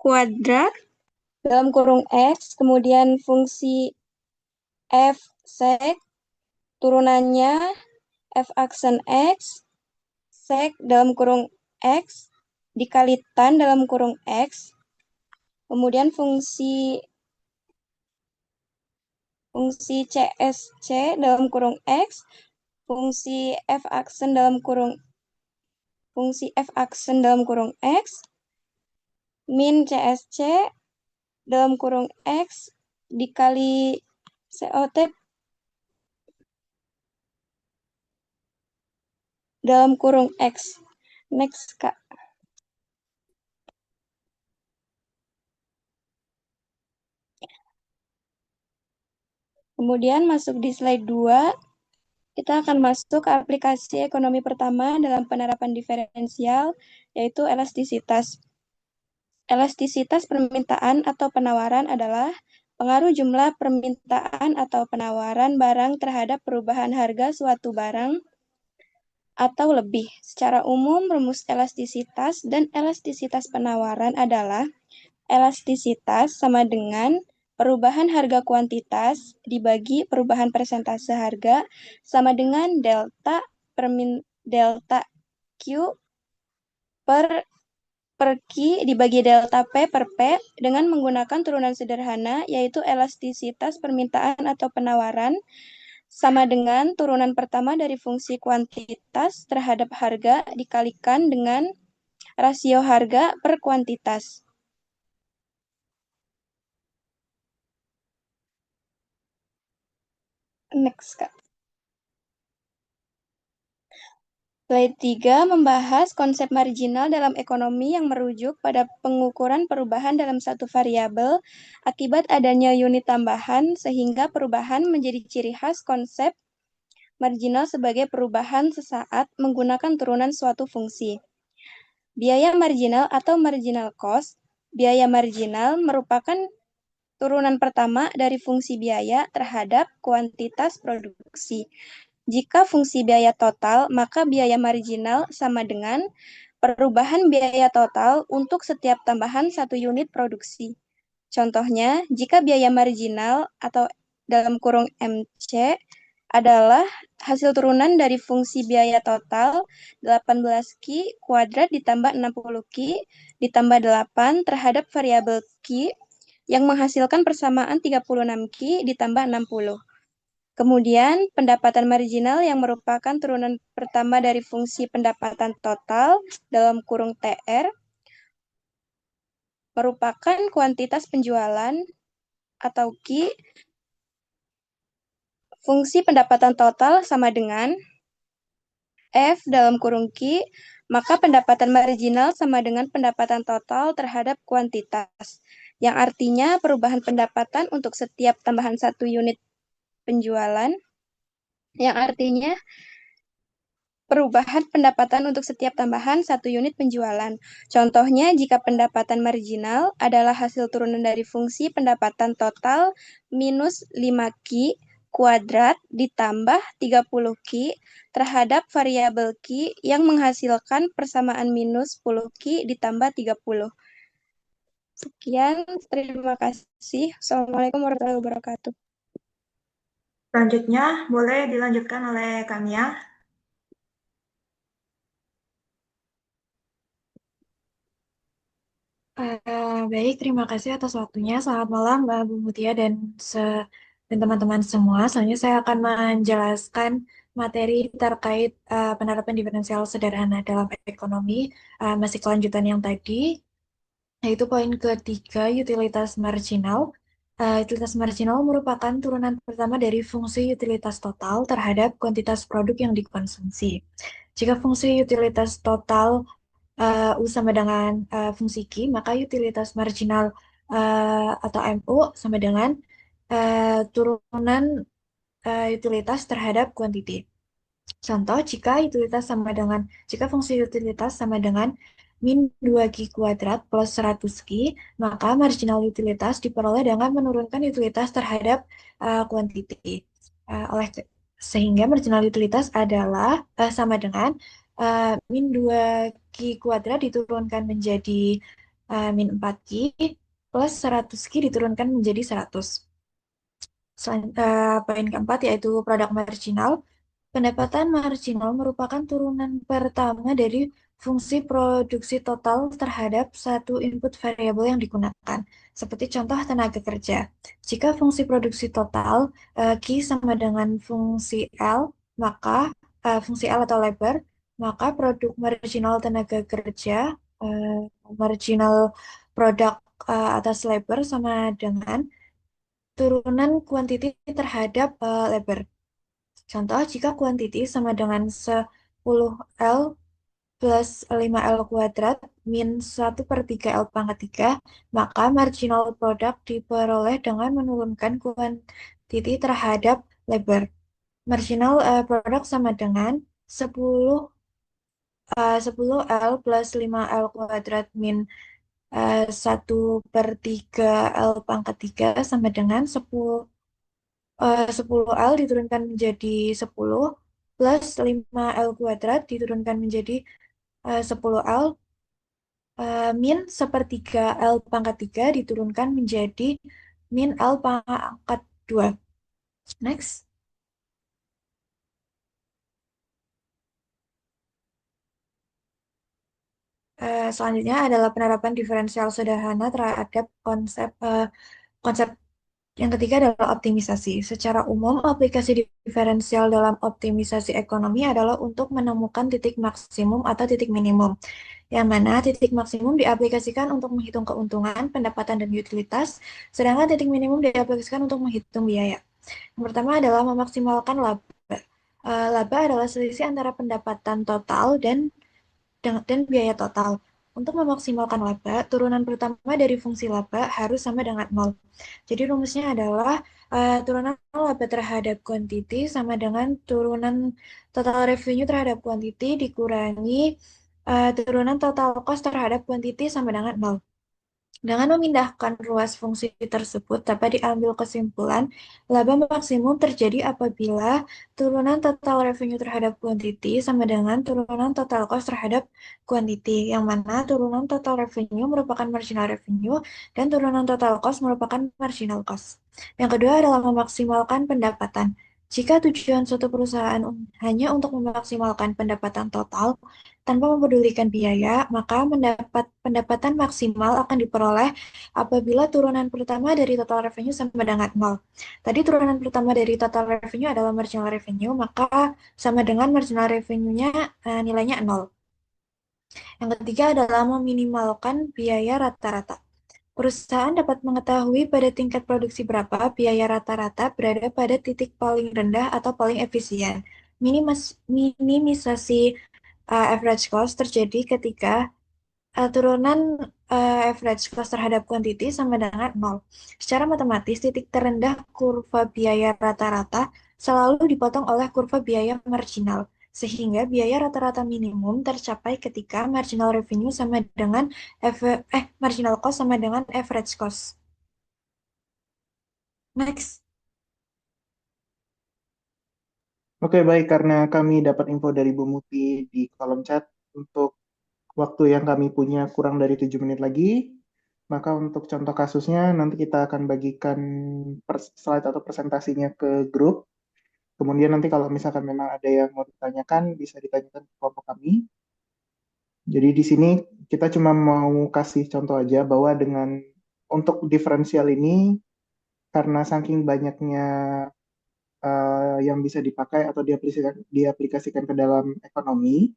kuadrat dalam kurung X, kemudian fungsi F sek, turunannya F aksen X, sek dalam kurung X, dikali tan dalam kurung X, kemudian fungsi CSC dalam kurung X, fungsi F aksen dalam kurung X, min CSC dalam kurung X dikali COT dalam kurung X. Next, Kak. Kemudian masuk di slide 2, kita akan masuk ke aplikasi ekonomi pertama dalam penerapan diferensial, yaitu elastisitas. Elastisitas permintaan atau penawaran adalah pengaruh jumlah permintaan atau penawaran barang terhadap perubahan harga suatu barang atau lebih. Secara umum, rumus elastisitas dan elastisitas penawaran adalah elastisitas sama dengan perubahan harga kuantitas dibagi perubahan persentase harga sama dengan delta Q per Q dibagi delta P per P dengan menggunakan turunan sederhana, yaitu elastisitas permintaan atau penawaran sama dengan turunan pertama dari fungsi kuantitas terhadap harga dikalikan dengan rasio harga per kuantitas. Next, Kak. Slide 3 membahas konsep marginal dalam ekonomi yang merujuk pada pengukuran perubahan dalam satu variabel akibat adanya unit tambahan, sehingga perubahan menjadi ciri khas konsep marginal sebagai perubahan sesaat menggunakan turunan suatu fungsi. Biaya marginal atau marginal cost. Biaya marginal merupakan turunan pertama dari fungsi biaya terhadap kuantitas produksi. Jika fungsi biaya total, maka biaya marginal sama dengan perubahan biaya total untuk setiap tambahan satu unit produksi. Contohnya, jika biaya marginal atau dalam kurung MC adalah hasil turunan dari fungsi biaya total 18Q kuadrat ditambah 60Q ditambah 8 terhadap variabel Q yang menghasilkan persamaan 36Q ditambah 60. Kemudian, pendapatan marginal yang merupakan turunan pertama dari fungsi pendapatan total dalam kurung TR merupakan kuantitas penjualan atau Q. Fungsi pendapatan total sama dengan F dalam kurung Q, maka pendapatan marginal sama dengan pendapatan total terhadap kuantitas, yang artinya perubahan pendapatan untuk setiap tambahan satu unit penjualan, yang artinya perubahan pendapatan untuk setiap tambahan satu unit penjualan. Contohnya, jika pendapatan marginal adalah hasil turunan dari fungsi pendapatan total minus 5Q kuadrat ditambah 30Q terhadap variabel Q yang menghasilkan persamaan minus 10Q ditambah 30. Sekian, terima kasih. Assalamualaikum warahmatullahi wabarakatuh. Selanjutnya, boleh dilanjutkan oleh Kamia. Baik, terima kasih atas waktunya. Selamat malam, Mbak Bu Mutia dan dan teman-teman semua. Selanjutnya saya akan menjelaskan materi terkait penerapan diferensial sederhana dalam ekonomi, masih kelanjutan yang tadi, yaitu poin ketiga, utilitas marginal. Utilitas marginal merupakan turunan pertama dari fungsi utilitas total terhadap kuantitas produk yang dikonsumsi. Jika fungsi utilitas total U sama dengan fungsi Q, maka utilitas marginal atau MU sama dengan turunan utilitas terhadap kuantiti. Contoh, jika fungsi utilitas sama dengan min 2Q kuadrat plus 100Q, maka marginal utilitas diperoleh dengan menurunkan utilitas terhadap kuantiti. Sehingga marginal utilitas adalah sama dengan min 2Q kuadrat diturunkan menjadi min 4Q plus 100Q diturunkan menjadi 100. Poin keempat yaitu produk marginal. Pendapatan marginal merupakan turunan pertama dari fungsi produksi total terhadap satu input variabel yang digunakan, seperti contoh tenaga kerja. Jika fungsi produksi total Q sama dengan fungsi L, maka fungsi L atau labor, maka produk marginal tenaga kerja, marginal produk atas labor sama dengan turunan kuantiti terhadap labor. Contoh, jika kuantiti sama dengan 10L plus 5L kuadrat min 1/3 L pangkat 3, maka marginal produk diperoleh dengan menurunkan kuantiti terhadap labor. Marginal produk sama dengan 10L plus 5L kuadrat min 1/3 L pangkat 3 sama dengan 10L diturunkan menjadi 10 plus 5L kuadrat diturunkan menjadi 10L min 1/3 L pangkat 3 diturunkan menjadi min L pangkat 2. Next. Selanjutnya adalah penerapan diferensial sederhana terhadap konsep yang ketiga adalah optimisasi. Secara umum, aplikasi diferensial dalam optimisasi ekonomi adalah untuk menemukan titik maksimum atau titik minimum, yang mana titik maksimum diaplikasikan untuk menghitung keuntungan, pendapatan, dan utilitas, sedangkan titik minimum diaplikasikan untuk menghitung biaya. Yang pertama adalah memaksimalkan laba. Laba adalah selisih antara pendapatan total dan biaya total. Untuk memaksimalkan laba, turunan pertama dari fungsi laba harus sama dengan 0. Jadi rumusnya adalah turunan laba terhadap kuantiti sama dengan turunan total revenue terhadap kuantiti dikurangi turunan total cost terhadap kuantiti sama dengan 0. Dengan memindahkan ruas fungsi tersebut, dapat diambil kesimpulan laba maksimum terjadi apabila turunan total revenue terhadap kuantiti sama dengan turunan total cost terhadap kuantiti, yang mana turunan total revenue merupakan marginal revenue dan turunan total cost merupakan marginal cost. Yang kedua adalah memaksimalkan pendapatan. Jika tujuan suatu perusahaan hanya untuk memaksimalkan pendapatan total, tanpa mempedulikan biaya, maka pendapatan maksimal akan diperoleh apabila turunan pertama dari total revenue sama dengan 0. Tadi turunan pertama dari total revenue adalah marginal revenue, maka sama dengan marginal revenue-nya nilainya 0. Yang ketiga adalah meminimalkan biaya rata-rata. Perusahaan dapat mengetahui pada tingkat produksi berapa biaya rata-rata berada pada titik paling rendah atau paling efisien. Minimisasi average cost terjadi ketika turunan average cost terhadap kuantiti sama dengan 0. Secara matematis, titik terendah kurva biaya rata-rata selalu dipotong oleh kurva biaya marginal, sehingga biaya rata-rata minimum tercapai ketika marginal revenue sama dengan marginal cost sama dengan average cost. Next. Oke, baik. Karena kami dapat info dari Bu Muti di kolom chat, untuk waktu yang kami punya kurang dari 7 menit lagi, maka untuk contoh kasusnya nanti kita akan bagikan slide atau presentasinya ke grup. Kemudian nanti kalau misalkan memang ada yang mau ditanyakan, bisa ditanyakan ke kelompok kami. Jadi di sini kita cuma mau kasih contoh aja bahwa untuk diferensial ini, karena saking banyaknya yang bisa dipakai atau diaplikasikan ke dalam ekonomi,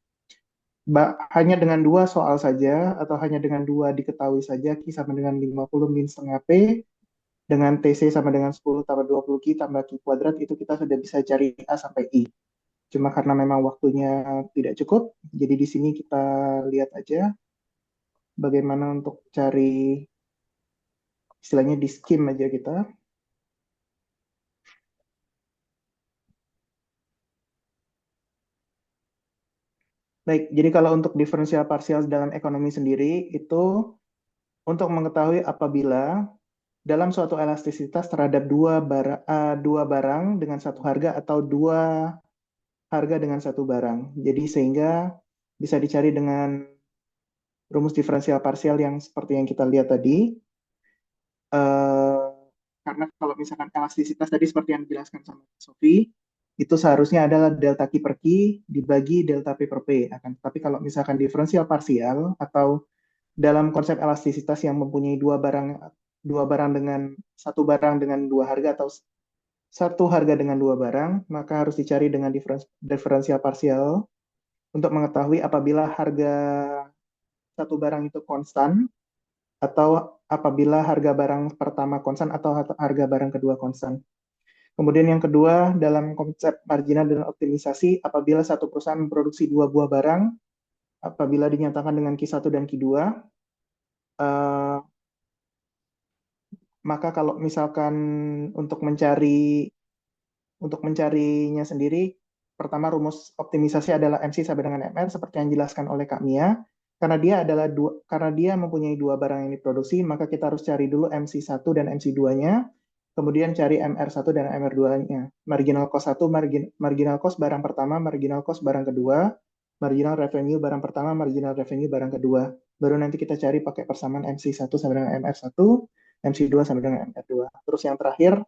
hanya dengan dua soal saja atau hanya dengan dua diketahui saja Q sama dengan 50 min setengah P dengan TC sama dengan 10 tambah 20 Q tambah Q kuadrat, itu kita sudah bisa cari A sampai I. Cuma karena memang waktunya tidak cukup, jadi di sini kita lihat aja bagaimana untuk cari, istilahnya di skim aja kita. Baik, jadi kalau untuk diferensial parsial dalam ekonomi sendiri, itu untuk mengetahui apabila dalam suatu elastisitas terhadap dua barang dengan satu harga atau dua harga dengan satu barang. Jadi sehingga bisa dicari dengan rumus diferensial parsial yang seperti yang kita lihat tadi. Karena kalau misalkan elastisitas tadi seperti yang dijelaskan sama Sofi, itu seharusnya adalah delta Q per Q dibagi delta P per P. Tapi kalau misalkan diferensial parsial atau dalam konsep elastisitas yang mempunyai dua barang dengan satu barang dengan dua harga atau satu harga dengan dua barang, maka harus dicari dengan diferensial parsial untuk mengetahui apabila harga satu barang itu konstan atau apabila harga barang pertama konstan atau harga barang kedua konstan. Kemudian yang kedua, dalam konsep marginal dan optimisasi, apabila satu perusahaan memproduksi dua buah barang, apabila dinyatakan dengan Q1 dan Q2, maka kalau misalkan untuk mencarinya sendiri, pertama rumus optimisasi adalah MC sama dengan MR seperti yang dijelaskan oleh Kak Mia. Karena dia mempunyai dua barang yang diproduksi, maka kita harus cari dulu MC1 dan MC2-nya, kemudian cari MR1 dan MR2-nya. Marginal cost 1, marginal cost barang pertama, marginal cost barang kedua, marginal revenue barang pertama, marginal revenue barang kedua. Baru nanti kita cari pakai persamaan MC1 sama dengan MR1, MC2 sama dengan MR2. Terus yang terakhir,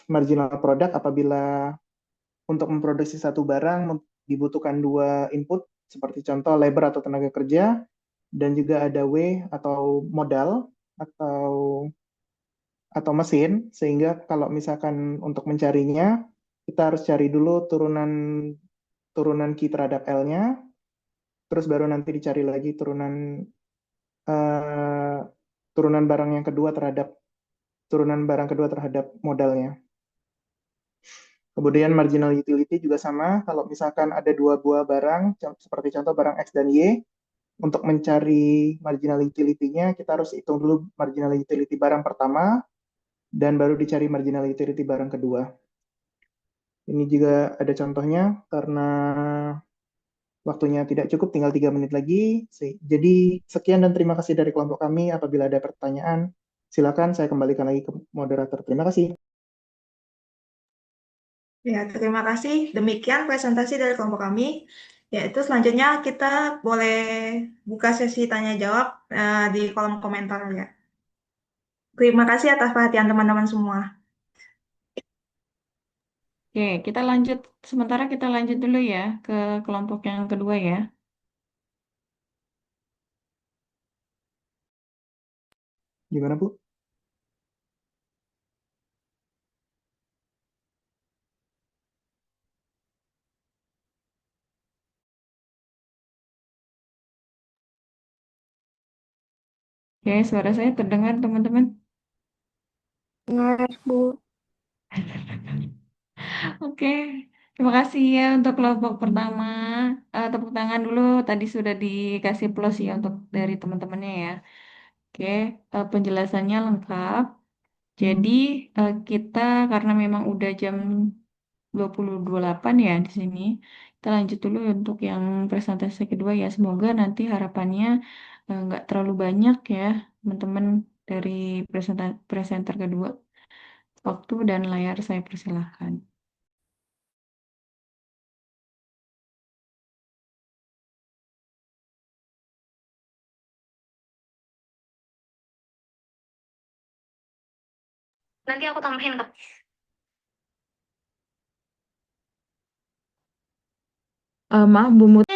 marginal product apabila untuk memproduksi satu barang dibutuhkan dua input, seperti contoh labor atau tenaga kerja, dan juga ada W atau modal atau mesin, sehingga kalau misalkan untuk mencarinya, kita harus cari dulu turunan Q terhadap L-nya, terus baru nanti dicari lagi turunan barang kedua terhadap modalnya. Kemudian marginal utility juga sama, kalau misalkan ada dua buah barang, seperti contoh barang X dan Y, untuk mencari marginal utility-nya, kita harus hitung dulu marginal utility barang pertama, dan baru dicari marginal utility barang kedua. Ini juga ada contohnya, karena waktunya tidak cukup, tinggal 3 menit lagi. Jadi sekian dan terima kasih dari kelompok kami. Apabila ada pertanyaan, silakan saya kembalikan lagi ke moderator. Terima kasih. Ya, terima kasih. Demikian presentasi dari kelompok kami. Yaitu selanjutnya kita boleh buka sesi tanya jawab di kolom komentar ya. Terima kasih atas perhatian teman-teman semua. Oke, sementara kita lanjut dulu ya ke kelompok yang kedua ya. Gimana, Bu? Oke, suara saya terdengar teman-teman. Dengar, Bu. Oke, terima kasih ya untuk kelompok pertama. Tepuk tangan dulu, tadi sudah dikasih plus ya untuk dari teman-temannya ya. Oke, penjelasannya lengkap. Jadi kita karena memang udah jam 20.28 ya di sini. Kita lanjut dulu untuk yang presentasi kedua ya. Semoga nanti harapannya nggak terlalu banyak ya teman-teman dari presenter kedua. Waktu dan layar saya persilahkan. Nanti aku tambahin ke Maaf Bu Mut.